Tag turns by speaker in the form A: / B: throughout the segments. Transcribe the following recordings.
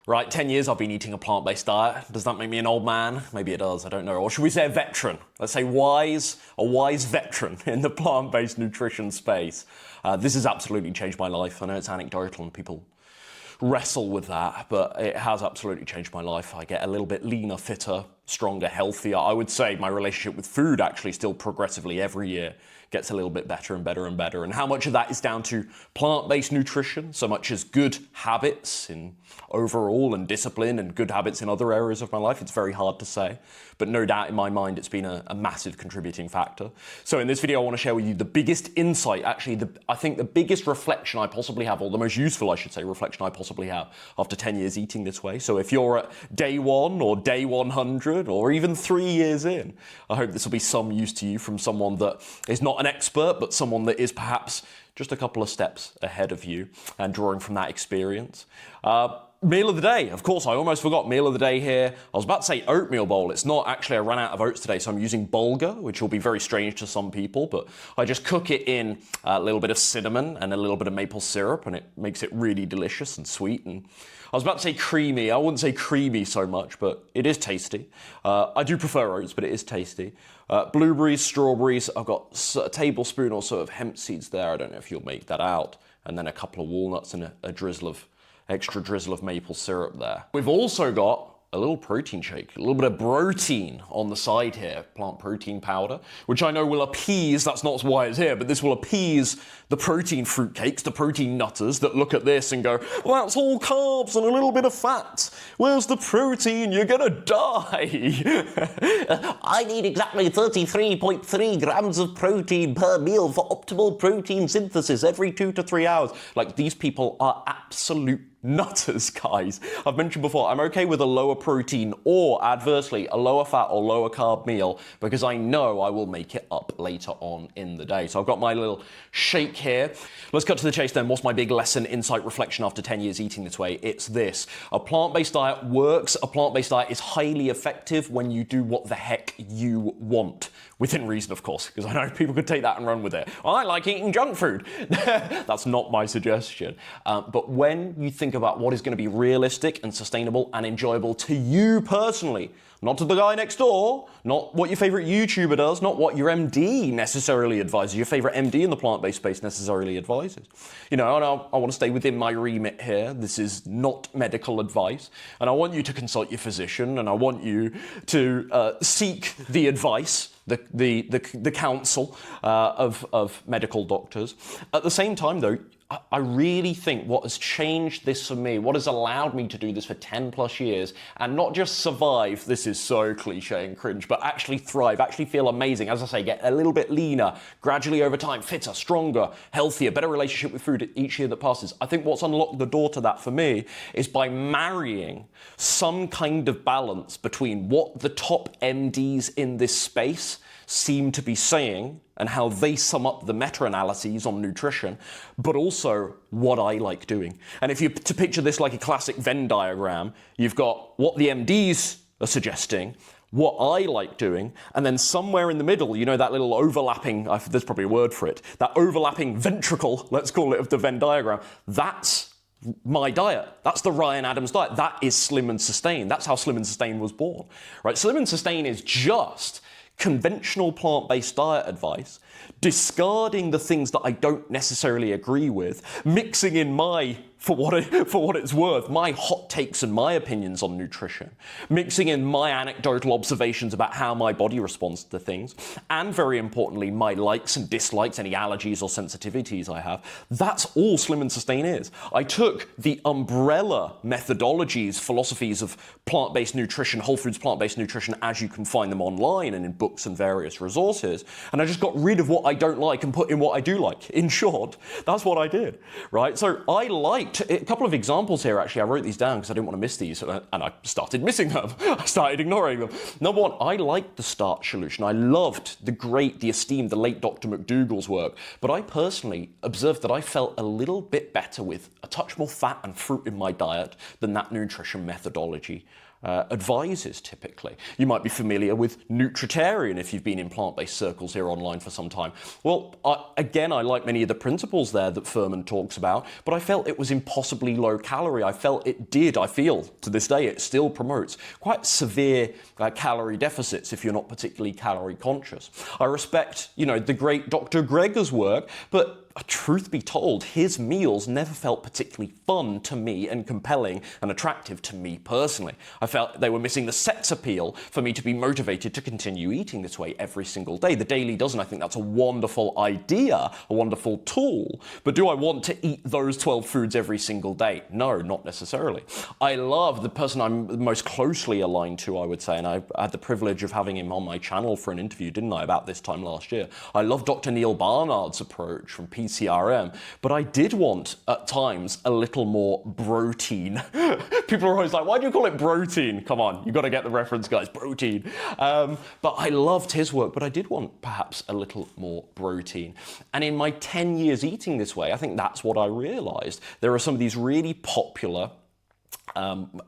A: Right, 10 years I've been eating a plant-based diet. Does that make me an old man? Maybe it does, I don't know. Or should we say a veteran? Let's say a wise veteran in the plant-based nutrition space. This has absolutely changed my life. I know it's anecdotal and people wrestle with that, but it has absolutely changed my life. I get a little bit leaner, fitter, stronger, healthier. I would say my relationship with food actually still progressively every year gets a little bit better and better and better. And how much of that is down to plant-based nutrition, so much as good habits in overall and discipline and good habits in other areas of my life, it's very hard to say. But no doubt in my mind, it's been a massive contributing factor. So in this video, I want to share with you the biggest insight, actually, I think the biggest reflection I possibly have, or the most useful, I should say, reflection I possibly have after 10 years eating this way. So if you're at day 1 or day 100 or even 3 years in, I hope this will be some use to you from someone that is not an expert, but someone that is perhaps just a couple of steps ahead of you and drawing from that experience. Meal of the day, of course, I almost forgot meal of the day here. I was about to say oatmeal bowl. It's not actually, I ran out of oats today, so I'm using bulgur, which will be very strange to some people, but I just cook it in a little bit of cinnamon and a little bit of maple syrup, and it makes it really delicious and sweet. And I was about to say creamy. I wouldn't say creamy so much, but it is tasty. I do prefer oats, but it is tasty. Blueberries, strawberries. I've got a tablespoon or so of hemp seeds there. I don't know if you'll make that out. And then a couple of walnuts and a extra drizzle of maple syrup there. We've also got a little protein shake, a little bit of protein on the side here, plant protein powder, which I know will appease, that's not why it's here, but this will appease the protein fruitcakes, the protein nutters that look at this and go, well, that's all carbs and a little bit of fat. Where's the protein? You're gonna die. I need exactly 33.3 grams of protein per meal for optimal protein synthesis every 2 to 3 hours. Like, these people are absolute nutters, guys. I've mentioned before, I'm okay with a lower protein or, adversely, a lower fat or lower carb meal because I know I will make it up later on in the day. So I've got my little shake here. Let's cut to the chase then. What's my big lesson, insight, reflection after 10 years eating this way? It's this. A plant-based diet works. A plant-based diet is highly effective when you do what the heck you want. Within reason, of course, because I know people could take that and run with it. I like eating junk food. That's not my suggestion. But when you think about what is going to be realistic and sustainable and enjoyable to you personally, not to the guy next door, not what your favorite YouTuber does, not what your MD necessarily advises, your favorite MD in the plant-based space necessarily advises. You know, and I want to stay within my remit here. This is not medical advice. And I want you to consult your physician, and I want you to seek the advice, the counsel of medical doctors. At the same time, though, I really think what has changed this for me, what has allowed me to do this for 10 plus years and not just survive, this is so cliche and cringe, but actually thrive, actually feel amazing, as I say, get a little bit leaner, gradually over time, fitter, stronger, healthier, better relationship with food each year that passes. I think what's unlocked the door to that for me is by marrying some kind of balance between what the top MDs in this space seem to be saying and how they sum up the meta-analyses on nutrition, but also what I like doing. And if you to picture this like a classic Venn diagram, you've got what the MDs are suggesting, what I like doing, and then somewhere in the middle, you know, that little overlapping, there's probably a word for it, that overlapping ventricle, let's call it, of the Venn diagram, that's my diet. That's the Ryan Adams diet. That is Slim and Sustain. That's how Slim and Sustain was born, right? Slim and Sustain is just conventional plant-based diet advice, discarding the things that I don't necessarily agree with, mixing in my, for what it's worth, my hot takes and my opinions on nutrition, mixing in my anecdotal observations about how my body responds to things, and very importantly, my likes and dislikes, any allergies or sensitivities I have. That's all Slim and Sustain is. I took the umbrella methodologies, philosophies of plant-based nutrition, whole foods plant-based nutrition, as you can find them online and in books and various resources, and I just got rid of what I don't like and put in what I do like. In short, that's what I did, right? So I liked a couple of examples here, actually. I wrote these down because I didn't want to miss these, and I started missing them. I started ignoring them. Number one, I liked the starch solution. I loved the esteemed, the late Dr. McDougall's work, but I personally observed that I felt a little bit better with a touch more fat and fruit in my diet than that nutrition methodology advises typically. You might be familiar with nutritarian if you've been in plant-based circles here online for some time. Well, again, I like many of the principles there that Furman talks about, but I felt it was impossibly low calorie. I feel to this day it still promotes quite severe calorie deficits if you're not particularly calorie conscious. I respect, the great Dr. Greger's work, but truth be told, his meals never felt particularly fun to me and compelling and attractive to me personally. I felt they were missing the sex appeal for me to be motivated to continue eating this way every single day. The Daily Dozen, I think that's a wonderful idea, a wonderful tool. But do I want to eat those 12 foods every single day? No, not necessarily. I love the person I'm most closely aligned to, I would say, and I had the privilege of having him on my channel for an interview, didn't I, about this time last year. I love Dr. Neil Barnard's approach from PCRM, but I did want, at times, a little more protein. People are always like, why do you call it protein? Come on, you've got to get the reference, guys, protein. But I loved his work, but I did want perhaps a little more protein. And in my 10 years eating this way, I think that's what I realized. There are some of these really popular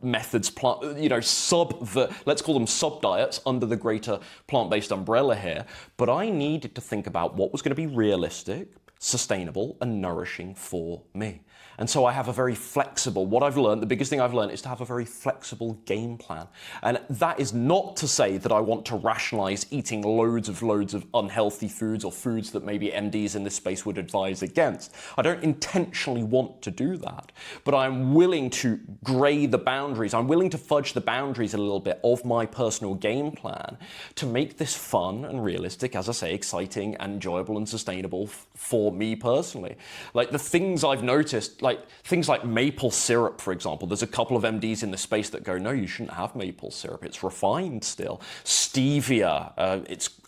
A: methods, let's call them sub-diets under the greater plant-based umbrella here, but I needed to think about what was going to be realistic, sustainable, and nourishing for me. And so I have a very flexible, the biggest thing I've learned is to have a very flexible game plan. And that is not to say that I want to rationalize eating loads of unhealthy foods or foods that maybe MDs in this space would advise against. I don't intentionally want to do that, but I'm willing to gray the boundaries. I'm willing to fudge the boundaries a little bit of my personal game plan to make this fun and realistic, as I say, exciting and enjoyable and sustainable for me personally. Like the things I've noticed, like things like maple syrup, for example. There's a couple of MDs in the space that go, no, you shouldn't have maple syrup. It's refined still. Stevia,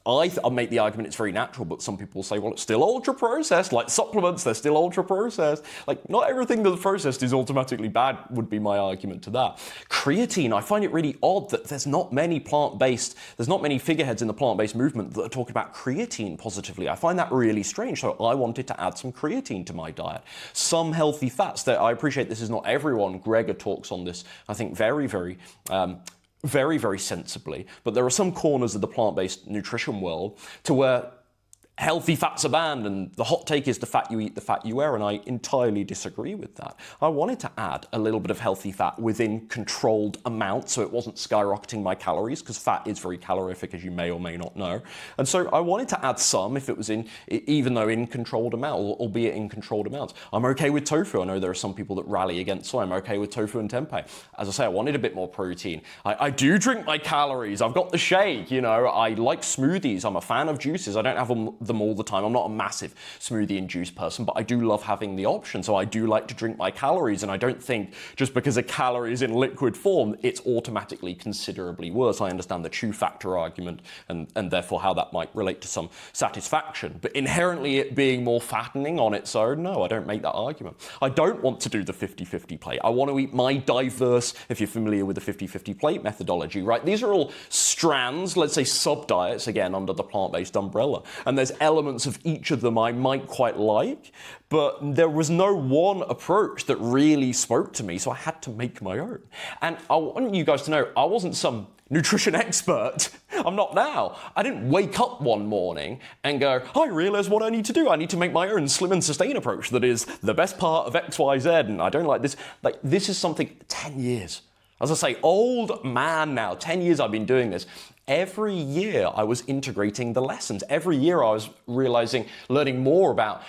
A: I'll make the argument it's very natural, but some people say, well, it's still ultra-processed. Like supplements, they're still ultra-processed. Like not everything that's processed is automatically bad, would be my argument to that. Creatine, I find it really odd that there's not many figureheads in the plant-based movement that are talking about creatine positively. I find that really strange. So I wanted to add some creatine to my diet. Some healthy fats that I appreciate this is not everyone. Greger talks on this, I think, very, very sensibly. But there are some corners of the plant-based nutrition world to where healthy fats are banned, and the hot take is the fat you eat, the fat you wear, and I entirely disagree with that. I wanted to add a little bit of healthy fat within controlled amounts, so it wasn't skyrocketing my calories, because fat is very calorific, as you may or may not know. And so I wanted to add some, if it was even though in controlled amounts, albeit in controlled amounts. I'm okay with tofu. I know there are some people that rally against soy. I'm okay with tofu and tempeh. As I say, I wanted a bit more protein. I do drink my calories. I've got the shake, I like smoothies. I'm a fan of juices. I don't have them all the time. I'm not a massive smoothie and juice person, but I do love having the option. So I do like to drink my calories, and I don't think just because a calorie is in liquid form, it's automatically considerably worse. I understand the chew factor argument and therefore how that might relate to some satisfaction. But inherently it being more fattening on its own, no, I don't make that argument. I don't want to do the 50-50 plate. I want to eat my diverse, if you're familiar with the 50-50 plate methodology, right? These are all strands, let's say sub-diets, again, under the plant-based umbrella. And there's elements of each of them I might quite like, but there was no one approach that really spoke to me, so I had to make my own. And I want you guys to know, I wasn't some nutrition expert. I'm not now. I didn't wake up one morning and go, I realize what I need to do. I need to make my own slim and sustain approach that is the best part of XYZ, and I don't like this. Like, this is something, 10 years. As I say, old man now, 10 years I've been doing this. Every year I was integrating the lessons. Every year I was learning more about,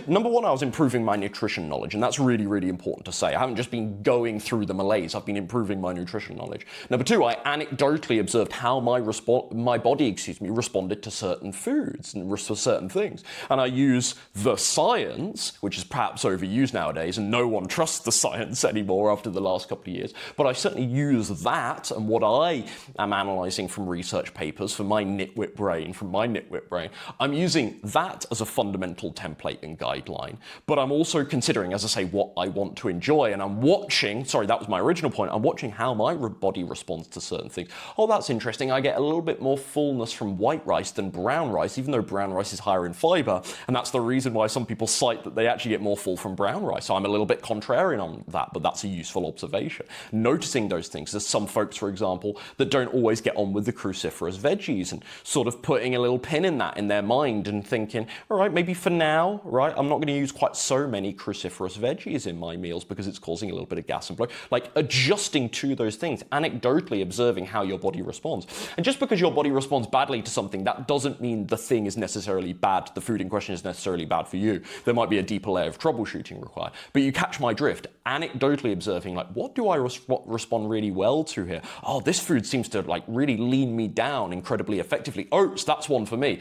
A: number one, I was improving my nutrition knowledge, and that's really, really important to say. I haven't just been going through the malaise, I've been improving my nutrition knowledge. Number two, I anecdotally observed how my body responded to certain foods and to certain things. And I use the science, which is perhaps overused nowadays, and no one trusts the science anymore after the last couple of years, but I certainly use that and what I am analyzing from research research papers for my nitwit brain, from my nitwit brain. I'm using that as a fundamental template and guideline, but I'm also considering, as I say, what I want to enjoy, and I'm watching, sorry, that was my original point, I'm watching how my body responds to certain things. Oh, that's interesting, I get a little bit more fullness from white rice than brown rice, even though brown rice is higher in fiber, and that's the reason why some people cite that they actually get more full from brown rice. So I'm a little bit contrarian on that, but that's a useful observation. Noticing those things. There's some folks, for example, that don't always get on with the cruciferous veggies, and sort of putting a little pin in that in their mind and thinking, all right, maybe for now, right, I'm not going to use quite so many cruciferous veggies in my meals because it's causing a little bit of gas and bloat. Like adjusting to those things, anecdotally observing how your body responds. And just because your body responds badly to something, that doesn't mean the thing is necessarily bad, the food in question is necessarily bad for you. There might be a deeper layer of troubleshooting required. But you catch my drift, anecdotally observing, like, what do I respond really well to here? Oh, this food seems to like really lean me down incredibly effectively. Oats, that's one for me.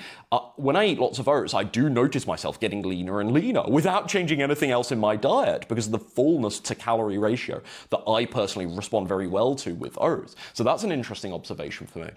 A: When I eat lots of oats, I do notice myself getting leaner and leaner without changing anything else in my diet because of the fullness to calorie ratio that I personally respond very well to with oats. So that's an interesting observation for me.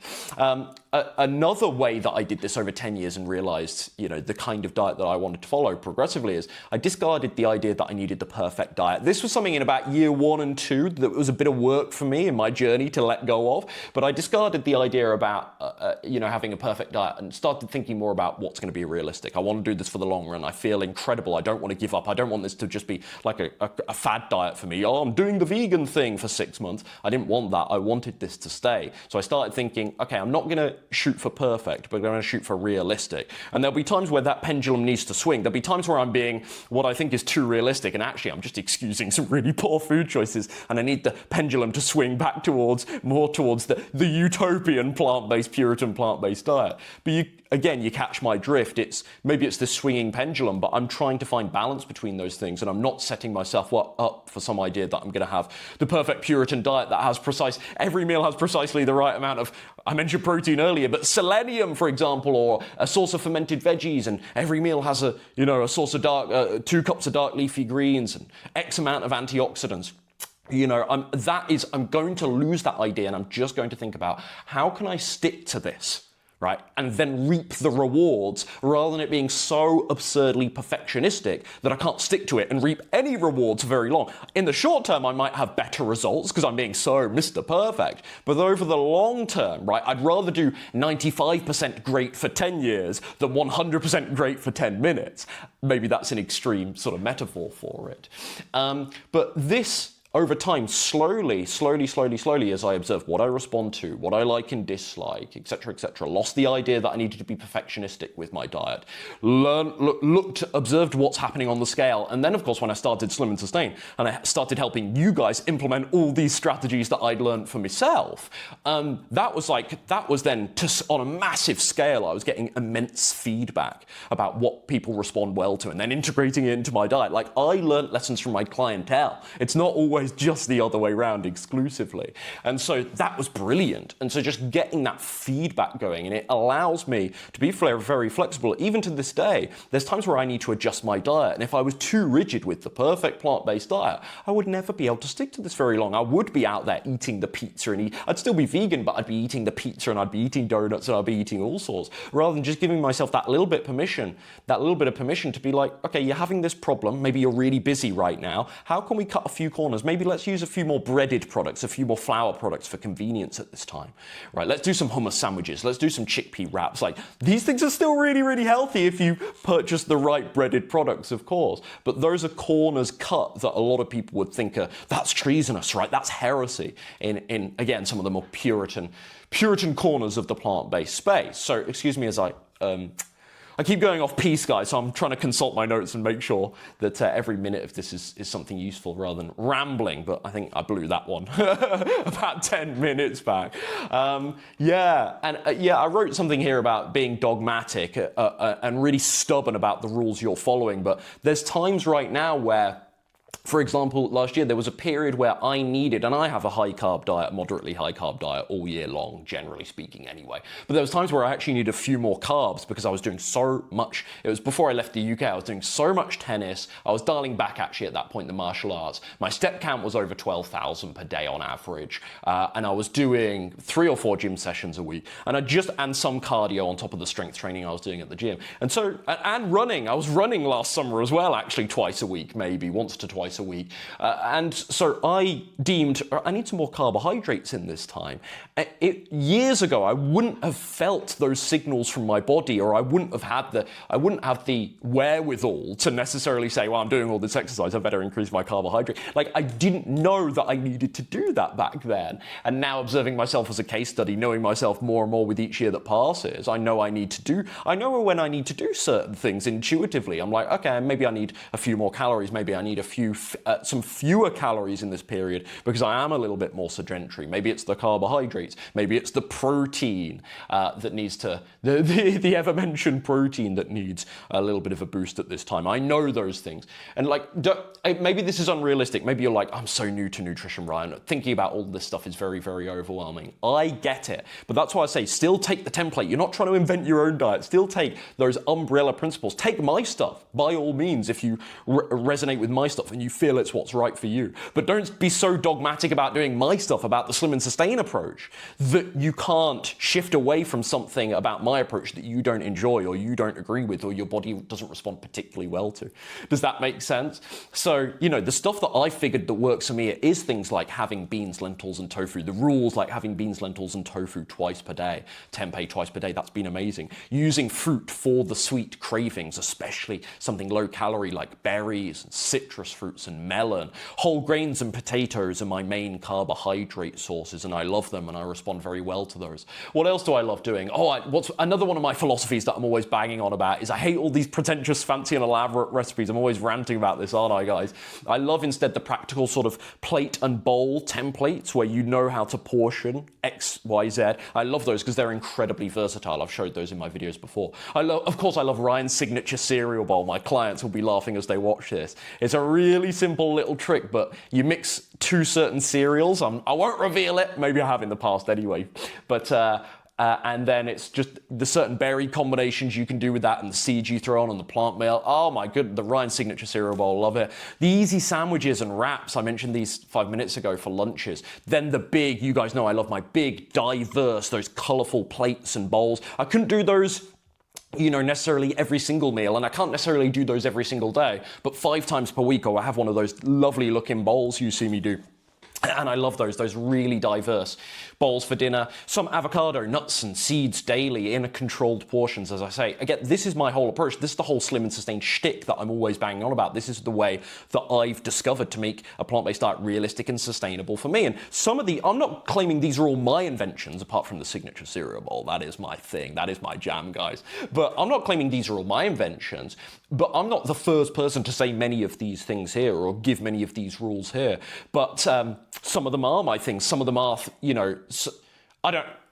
A: Another way that I did this over 10 years and realized, you know, the kind of diet that I wanted to follow progressively is I discarded the idea that I needed the perfect diet. This was something in about year 1 and 2 that was a bit of work for me in my journey to let go of, but I discarded the idea about, you know, having a perfect diet and started thinking more about what's going to be realistic. I want to do this for the long run. I feel incredible. I don't want to give up. I don't want this to just be like a fad diet for me. Oh, I'm doing the vegan thing for 6 months. I didn't want that. I wanted this to stay. So I started thinking, okay, I'm not going to shoot for perfect, but I'm going to shoot for realistic. And there'll be times where that pendulum needs to swing. There'll be times where I'm being what I think is too realistic, and actually I'm just excusing some really poor food choices, and I need the pendulum to swing back more towards the utopian plant-based, Puritan plant-based diet. But again, you catch my drift. Maybe it's this swinging pendulum, but I'm trying to find balance between those things, and I'm not setting myself up for some idea that I'm going to have the perfect Puritan diet that has every meal has precisely the right amount of, I mentioned protein earlier, but selenium, for example, or a source of fermented veggies, and every meal has a source of 2 cups of dark leafy greens and X amount of antioxidants. You know, I'm going to lose that idea, and I'm just going to think about how can I stick to this, right? And then reap the rewards rather than it being so absurdly perfectionistic that I can't stick to it and reap any rewards very long. In the short term, I might have better results because I'm being so Mr. Perfect. But over the long term, right, I'd rather do 95% great for 10 years than 100% great for 10 minutes. Maybe that's an extreme sort of metaphor for it. But this, over time, slowly, as I observed what I respond to, what I like and dislike, etc., lost the idea that I needed to be perfectionistic with my diet, observed what's happening on the scale, and then, of course, when I started Slim and Sustain, and I started helping you guys implement all these strategies that I'd learned for myself, that was then, on a massive scale, I was getting immense feedback about what people respond well to, and then integrating it into my diet. Like, I learned lessons from my clientele. It's not always just the other way around exclusively. And so that was brilliant. And so just getting that feedback going, and it allows me to be very flexible. Even to this day, there's times where I need to adjust my diet. And if I was too rigid with the perfect plant-based diet, I would never be able to stick to this very long. I would be out there eating the pizza and I'd still be vegan, but I'd be eating the pizza and I'd be eating donuts and I'd be eating all sorts, rather than just giving myself that little bit of permission to be like, okay, you're having this problem. Maybe you're really busy right now. How can we cut a few corners? Maybe let's use a few more breaded products, a few more flour products for convenience at this time, right? Let's do some hummus sandwiches. Let's do some chickpea wraps. Like, these things are still really healthy if you purchase the right breaded products, of course. But those are corners cut that a lot of people would think that's treasonous, right? That's heresy in again, some of the more Puritan corners of the plant-based space. So excuse me as I keep going off piece, guys, so I'm trying to consult my notes and make sure that every minute of this is something useful rather than rambling, but I think I blew that one about 10 minutes back. I wrote something here about being dogmatic and really stubborn about the rules you're following, but there's times right now where For example, last year there was a period where I needed, and I have a high carb diet, moderately high carb diet all year long, generally speaking anyway. But there was times where I actually needed a few more carbs because I was doing so much. It was before I left the UK, I was doing so much tennis. I was dialing back actually at that point the martial arts. My step count was over 12,000 per day on average. And I was doing 3 or 4 gym sessions a week. And some cardio on top of the strength training I was doing at the gym. And running. I was running last summer as well, actually twice a week, maybe once to twice a week. And so I deemed, I need some more carbohydrates in this time. Years ago, I wouldn't have felt those signals from my body, or I wouldn't have the wherewithal to necessarily say, well, I'm doing all this exercise, I better increase my carbohydrate. Like, I didn't know that I needed to do that back then. And now observing myself as a case study, knowing myself more and more with each year that passes, I know when I need to do certain things intuitively. I'm like, okay, maybe I need a few more calories, maybe I need some fewer calories in this period because I am a little bit more sedentary. Maybe it's the carbohydrates, maybe it's the protein that needs the ever mentioned protein that needs a little bit of a boost at this time. I know those things. And like, maybe this is unrealistic. Maybe you're like, I'm so new to nutrition, Ryan. Thinking about all this stuff is very, very overwhelming. I get it. But that's why I say, still take the template. You're not trying to invent your own diet. Still take those umbrella principles. Take my stuff, by all means, if you resonate with my stuff and you feel it's what's right for you. But don't be so dogmatic about doing my stuff, about the slim and sustain approach, that you can't shift away from something about my approach that you don't enjoy or you don't agree with or your body doesn't respond particularly well to. Does that make sense? So, the stuff that I figured that works for me is things like having beans, lentils, and tofu. The rules like having beans, lentils, and tofu twice per day, tempeh twice per day, that's been amazing. Using fruit for the sweet cravings, especially something low calorie like berries and citrus fruits and melon. Whole grains and potatoes are my main carbohydrate sources, and I love them and I respond very well to those. What else do I love doing? What's another one of my philosophies that I'm always banging on about is I hate all these pretentious, fancy and elaborate recipes. I'm always ranting about this, aren't I, guys? I love instead the practical sort of plate and bowl templates where you know how to portion X, Y, Z. I love those because they're incredibly versatile. I've showed those in my videos before. Of course, I love Ryan's signature cereal bowl. My clients will be laughing as they watch this. It's a really simple little trick, but you mix 2 certain cereals. I won't reveal it. Maybe I have in the past anyway. But and then it's just the certain berry combinations you can do with that and the seeds you throw on and the plant meal. Oh my goodness, the Ryan signature cereal bowl, love it. The easy sandwiches and wraps, I mentioned these 5 minutes ago for lunches. Then the big, you guys know I love my big, diverse, those colorful plates and bowls. I couldn't do those necessarily every single meal, and I can't necessarily do those every single day, but 5 times per week I'll have one of those lovely looking bowls you see me do. And I love those really diverse bowls for dinner. Some avocado, nuts and seeds daily in controlled portions, as I say. Again, this is my whole approach. This is the whole slim and sustained shtick that I'm always banging on about. This is the way that I've discovered to make a plant-based diet realistic and sustainable for me. And I'm not claiming these are all my inventions, apart from the signature cereal bowl. That is my thing. That is my jam, guys. But I'm not claiming these are all my inventions. But I'm not the first person to say many of these things here or give many of these rules here. But some of them are my things. Some of them are,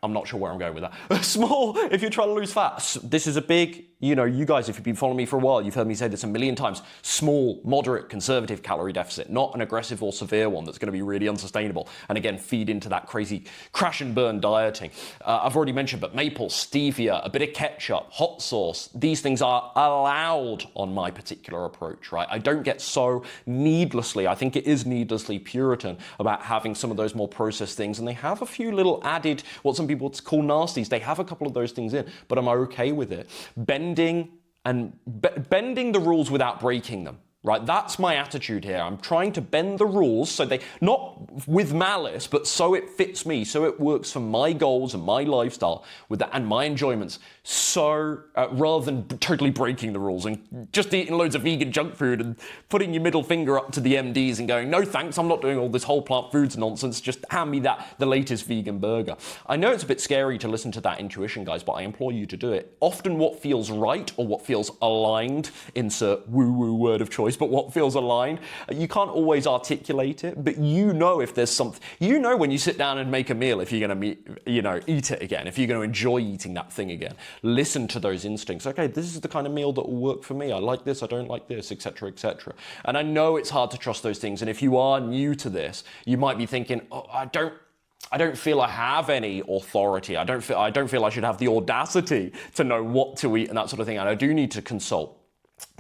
A: I'm not sure where I'm going with that. Small, if you're trying to lose fat, this is a big, you guys, if you've been following me for a while, you've heard me say this a million times. Small, moderate, conservative calorie deficit, not an aggressive or severe one that's going to be really unsustainable. And again, feed into that crazy crash and burn dieting. I've already mentioned, but maple, stevia, a bit of ketchup, hot sauce, these things are allowed on my particular approach, right? I don't get so needlessly, I think it is needlessly Puritan about having some of those more processed things. And they have a few little added, what some people call nasties. They have a couple of those things in, but I'm okay with it. Bending the rules without breaking them. Right, that's my attitude here. I'm trying to bend the rules so they, not with malice, but so it fits me, so it works for my goals and my lifestyle with that and my enjoyments. So rather than totally breaking the rules and just eating loads of vegan junk food and putting your middle finger up to the MDs and going, no thanks, I'm not doing all this whole plant foods nonsense. Just hand me the latest vegan burger. I know it's a bit scary to listen to that intuition, guys, but I implore you to do it. Often what feels right or what feels aligned, insert woo-woo word of choice choice, but what feels aligned. You can't always articulate it, but you know if there's something, you know when you sit down and make a meal, if you're going to, eat it again, if you're going to enjoy eating that thing again. Listen to those instincts. Okay, this is the kind of meal that will work for me. I like this, I don't like this, etc., etc. And I know it's hard to trust those things. And if you are new to this, you might be thinking, oh, I don't feel I have any authority. I don't feel I should have the audacity to know what to eat and that sort of thing. And I do need to consult.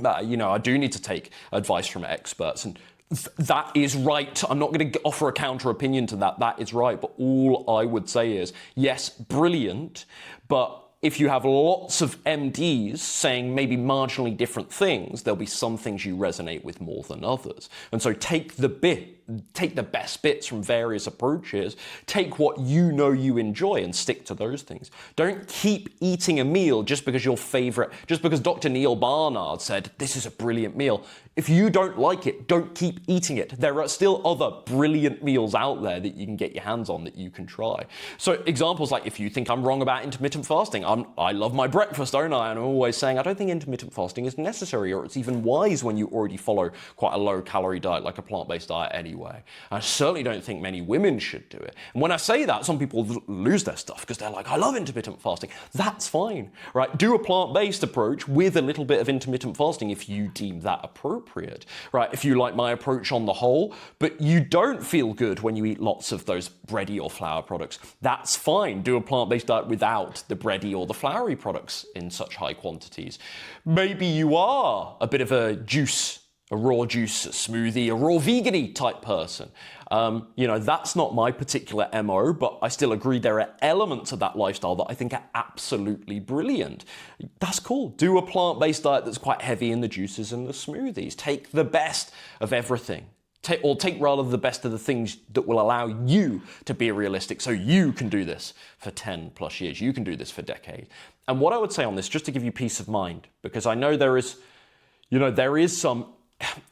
A: I do need to take advice from experts, and that is right. I'm not going to offer a counter opinion to that. That is right. But all I would say is, yes, brilliant, but if you have lots of MDs saying maybe marginally different things, there'll be some things you resonate with more than others. And so take the best bits from various approaches, take what you know you enjoy and stick to those things. Don't keep eating a meal just because Dr. Neil Barnard said, this is a brilliant meal. If you don't like it, don't keep eating it. There are still other brilliant meals out there that you can get your hands on that you can try. So examples like, if you think I'm wrong about intermittent fasting, I love my breakfast, don't I? And I'm always saying, I don't think intermittent fasting is necessary, or it's even wise when you already follow quite a low calorie diet like a plant-based diet anyway. I certainly don't think many women should do it. And when I say that, some people lose their stuff because they're like, I love intermittent fasting. That's fine, right? Do a plant-based approach with a little bit of intermittent fasting if you deem that appropriate, right? If you like my approach on the whole, but you don't feel good when you eat lots of those bready or flour products, that's fine. Do a plant-based diet without the bready or the floury products in such high quantities. Maybe you are a bit of a raw juice, a smoothie, a raw vegan-y type person. That's not my particular MO, but I still agree there are elements of that lifestyle that I think are absolutely brilliant. That's cool. Do a plant-based diet that's quite heavy in the juices and the smoothies. Take the best of everything. Take rather the best of the things that will allow you to be realistic, so you can do this for 10 plus years. You can do this for decades. And what I would say on this, just to give you peace of mind, because I know there is some,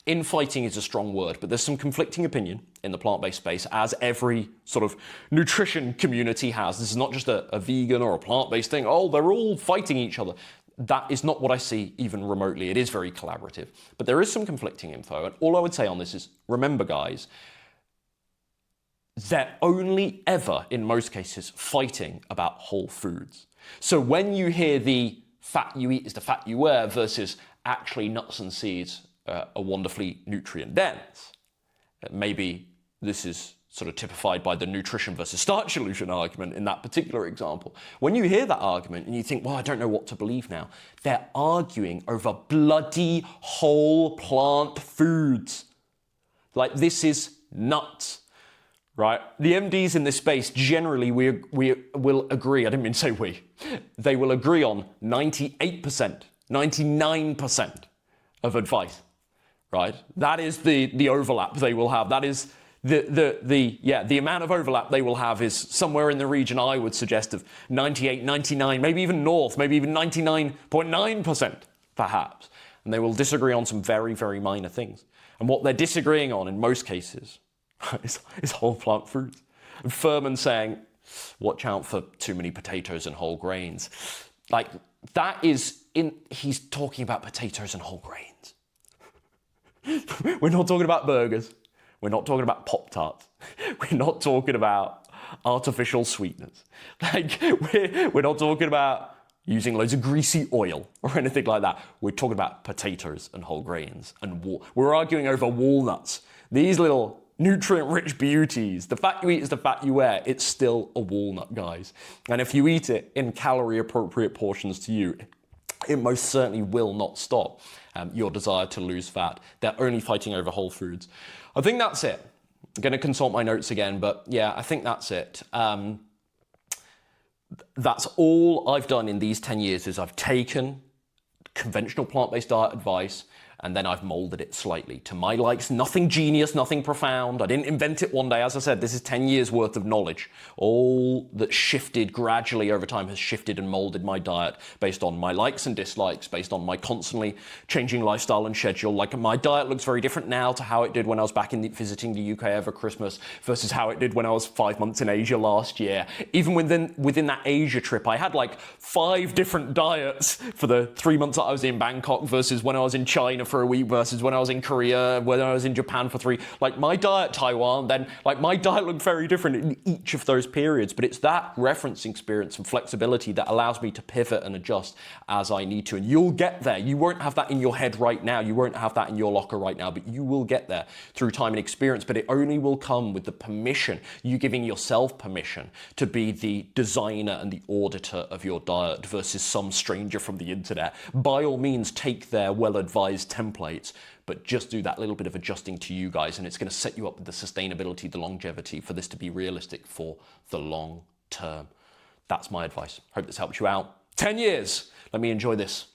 A: infighting is a strong word, but there's some conflicting opinion in the plant-based space, as every sort of nutrition community has. This is not just a vegan or a plant-based thing. Oh, they're all fighting each other. That is not what I see even remotely. It is very collaborative. But there is some conflicting info. And all I would say on this is, remember guys, they're only ever, in most cases, fighting about whole foods. So when you hear the fat you eat is the fat you wear versus actually nuts and seeds are wonderfully nutrient dense, maybe this is sort of typified by the nutrition versus starch illusion argument in that particular example. When you hear that argument and you think, well, I don't know what to believe now, they're arguing over bloody whole plant foods. Like, this is nuts, right? The MDs in this space, generally, we will agree, I didn't mean to say we, they will agree on 98%, 99% of advice, right? That is the overlap they will have. That is the amount of overlap they will have is somewhere in the region, I would suggest, of 98, 99, maybe even north, maybe even 99.9% perhaps. And they will disagree on some very, very minor things. And what they're disagreeing on in most cases is whole plant foods. And Furman saying, watch out for too many potatoes and whole grains. Like, that is, he's talking about potatoes and whole grains. We're not talking about burgers. We're not talking about Pop-Tarts. We're not talking about artificial sweeteners. Like, we're not talking about using loads of greasy oil or anything like that. We're talking about potatoes and whole grains. And we're arguing over walnuts. These little nutrient-rich beauties. The fat you eat is the fat you wear. It's still a walnut, guys. And if you eat it in calorie-appropriate portions to you, it most certainly will not stop your desire to lose fat. They're only fighting over whole foods. I think that's it. I'm going to consult my notes again, but yeah, I think that's it. That's all I've done in these 10 years is I've taken conventional plant-based diet advice and then I've molded it slightly to my likes. Nothing genius, nothing profound. I didn't invent it one day. As I said, this is 10 years worth of knowledge. All that shifted gradually over time has shifted and molded my diet based on my likes and dislikes, based on my constantly changing lifestyle and schedule. Like, my diet looks very different now to how it did when I was back visiting the UK over Christmas versus how it did when I was 5 months in Asia last year. Even within that Asia trip, I had like 5 different diets for the 3 months that I was in Bangkok versus when I was in China for a week versus when I was in Korea, when I was in Japan for 3. Like my diet Taiwan, then like my diet looked very different in each of those periods. But it's that reference experience and flexibility that allows me to pivot and adjust as I need to. And you'll get there. You won't have that in your head right now. You won't have that in your locker right now, but you will get there through time and experience. But it only will come with the permission, you giving yourself permission to be the designer and the auditor of your diet versus some stranger from the internet. By all means, take their well-advised templates, but just do that little bit of adjusting to you guys, and it's going to set you up with the sustainability, the longevity for this to be realistic for the long term. That's my advice. Hope this helps you out. 10 years. Let me enjoy this.